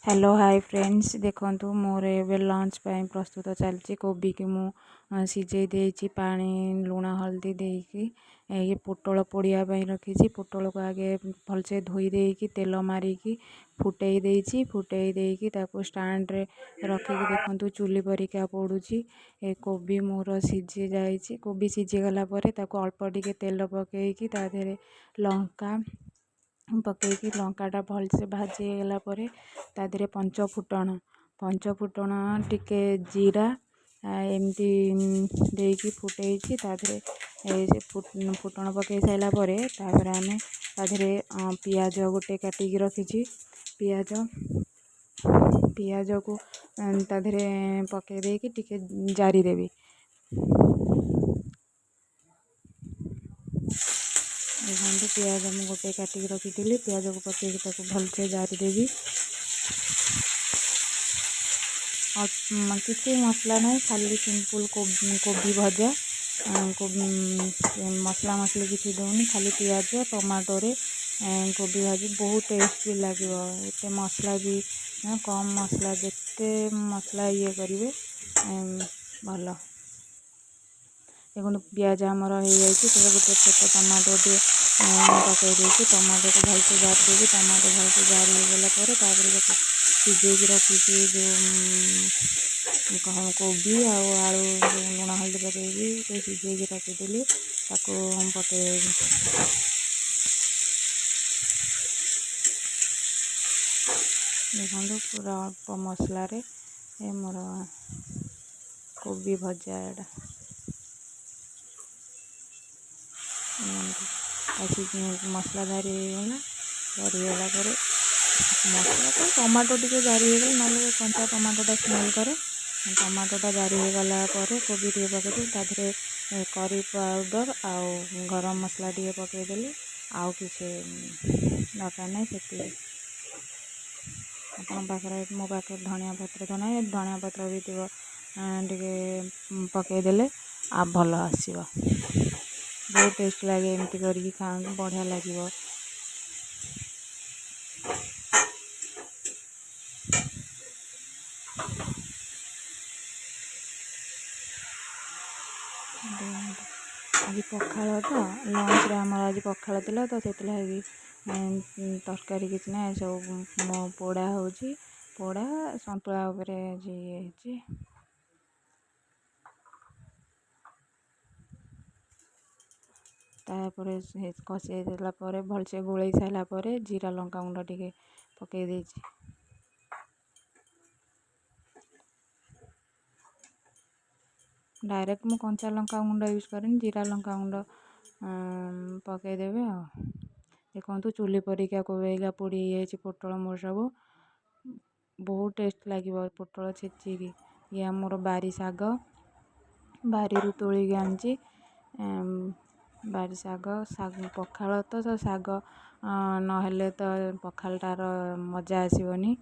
Hello hi friends देखंतु मोर एबे lunch पाई प्रस्तुत चलची कोबी की मु सिझे देछि पानी लूण हल्दी देकी ये पोटल पोड़िया पाई रखी पोटल को आगे भलसे धोई देकी तेल मारिकी फुटई देछि फुटई देकी ताको स्टैंड रे रखिकी देखंतु चुली परिका पोडुची ए कोबी मोर सिझी जाइछि कोबी सिझी गला परे ताको अल्प टिके तेल पकेकी ता देहरे लंका पकईकी लंकाटा भलसे भाजी गला परे ता देहरे पंचफुटण टिके जीरा एमती देकी फुटैछि ता देहरे फुटण पकई साइला परे तापर आमे ता देहरे पियाज गोटे काटिकी रखिछि पियाज को ता देहरे पकई देकी टिके जारी देबी देखो पियाज मुझे गोटे काटिकी रखी पियाज को पकईकी भलसे जारी देवी किसी मसला नहीं खाली सिंपल कोबी भजा मसला मसली किसी दूनी खाली पियाज टमाटो रे कोबी भाजी बहुत टेस्ट भी लगे एते मसला भी कम मसला जिते मसला ये करेंगे भल देखो पियाज आमर हो जाए गोटे छोट टमाटो टे पकई देती टमाटो को भलसे जार देवी टमाटो भलसे जार होगला सिझे रखी जो कोबी आलू लुण हल्दी पकईकी सिझे रखीदी पकई देखो पूरा अल्प मसला रे मोर कोबी भजा एटा मसला जारीगला मसला तो टमाटो टे जारीगला ना कंचा टमाटोटा स्मेल करे टमाटोटा जारीगला कोबी टे पकईदी ताधे करी पाउडर आउ गरम मसला टे पकईदेली आउ किसी दरकार ना से पाखे मो पाखे धनिया पत्र तो ना धनिया पत्र भी थी टे पकईदे आ भल आसो बहुत टेस्ट लगे एमती करके खाओ बढ़िया लगे आज पखाल तो लंच रे आमर आज पखाल थिला तो से तरकारी किसी ना सब पोड़ा होची पोड़ा संतुला उपरे ये तापर कषे देला भलसे गोलई सारा जीरा लंका गुंड टिके पकई देछि डायरेक्ट मु कंचा लंका गुंड यूज करें जीरा लंका गुंड पकईदेवे देखो चुली परिका कोबेगा पोड़ी पोटल मोर सब बहुत टेस्ट लगे पोटल छेचिकी ये आमर बारी शाग बारी तोलिकी आनी बारी शाग पखाल तो शाग नहेले तो पखालटार मजा आसबनी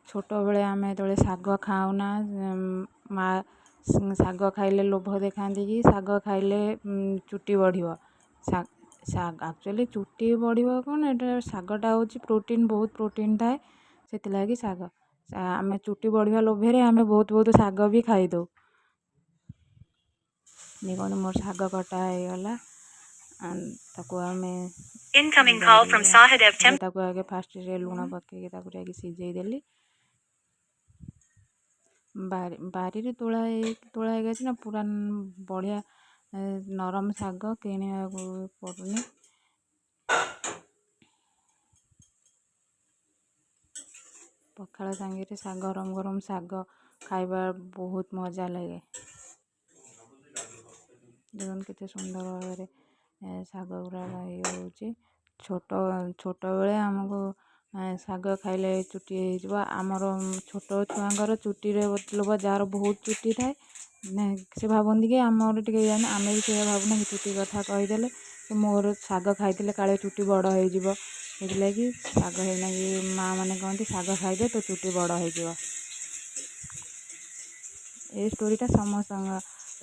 छोट बेले आम जो शाग खाऊना माँ शाग खाइले लोभ देखा कि शाग खाइले चुटी बढ़ शाग एक्चुअली चुटी बढ़ कौन एटा शागटा हूँ प्रोटीन बहुत प्रोटीन थाए से लगी शाग आम चुटी बढ़िया लोभे आम बहुत बहुत शाग भी खाईदे देखो मोर शाग कटा होगला आगे फास्ट लुण पकईकी सिझे देली बारी तोला ना पूरा बढ़िया नरम शाग किणा पड़ुनी पखाल सांगे शाग गरम गरम शाग खाइबा बहुत मजा लगे देखो केते सुंदर भाव शाग गुरा ये छोट छोट बेले आमको शाग खाइले चुटी आमर छोट छुआर चुटी लोभ जार बहुत चुटी थाए से भावती कि आमर टे आम भी से भावना कि चुटी कथा कहीदेले मोर शाग खाई काले चुटी बड़ हो लगी शाग है माँ मैंने कहते शाग खाइदे तो चुटी बड़ हो स्टोरीटा समस्त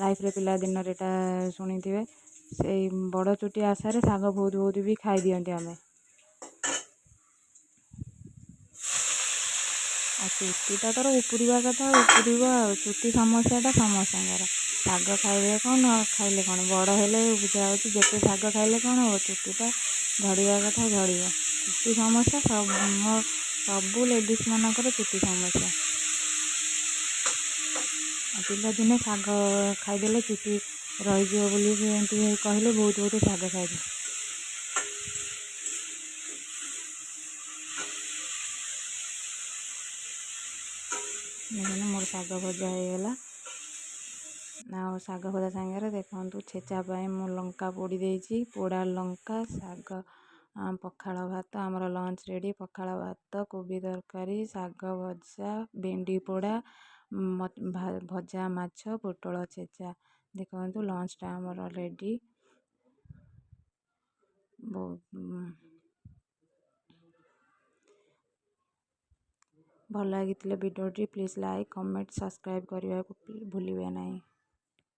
लाइफ रे पिला दिन रेटा शुणी थे से बड़ चुटी आशारे शाग बहुत बहुत भी खाई दियंती आमे ଆଉ ଚୁଟିଟା ତୋର ଉପୁଡ଼ିବା କଥା ଉପୁଡ଼ିବ ଆଉ ଚୁଟି ସମସ୍ୟାଟା ସମସ୍ତଙ୍କର। ଶାଗ ଖାଇଲେ କ'ଣ ନ ଖାଇଲେ କ'ଣ ବଡ଼ ହେଲେ ବୁଝା ହେଉଛି ଯେତେ ଶାଗ ଖାଇଲେ କ'ଣ ହେବ ଚୁଟିଟା ଝଡ଼ିବା କଥା ଝଡ଼ିବ। ଚୁଟି ସମସ୍ୟା ସବୁ ଲେଡ଼ିସ୍ ମାନଙ୍କର ଚୁଟି ସମସ୍ୟା। ପିଲାଦିନେ ଶାଗ ଖାଇଦେଲେ ଚୁଟି ରହିଯିବ ବୋଲି ଏମିତି କହିଲେ ବହୁତ ଶାଗ ଖାଇଲେ। ଦେଖନ୍ତୁ ମୋର ଶାଗ ଭଜା ହେଇଗଲା। ଆଉ ଶାଗ ଭଜା ସାଙ୍ଗରେ ଦେଖନ୍ତୁ ଛେଚା ପାଇଁ ମୁଁ ଲଙ୍କା ପୋଡ଼ି ଦେଇଛି, ପୋଡ଼ା ଲଙ୍କା, ଶାଗ, ପଖାଳ ଭାତ, ଆମର ଲଞ୍ଚ ରେଡ଼ି। ପଖାଳ ଭାତ, କୋବି ତରକାରୀ, ଶାଗ ଭଜା, ଭେଣ୍ଡି ପୋଡ଼ା, ଭଜା ମାଛ, ପୋଟଳ ଛେଚା। ଦେଖନ୍ତୁ ଲଞ୍ଚଟା ଆମର ରେଡ଼ି। ଭଲ ଲାଗିଥିଲେ ଭିଡ଼ିଓଟି ପ୍ଲିଜ୍ ଲାଇକ୍, କମେଣ୍ଟ, ସବସ୍କ୍ରାଇବ୍ କରିବାକୁ ଭୁଲିବେ ନାହିଁ।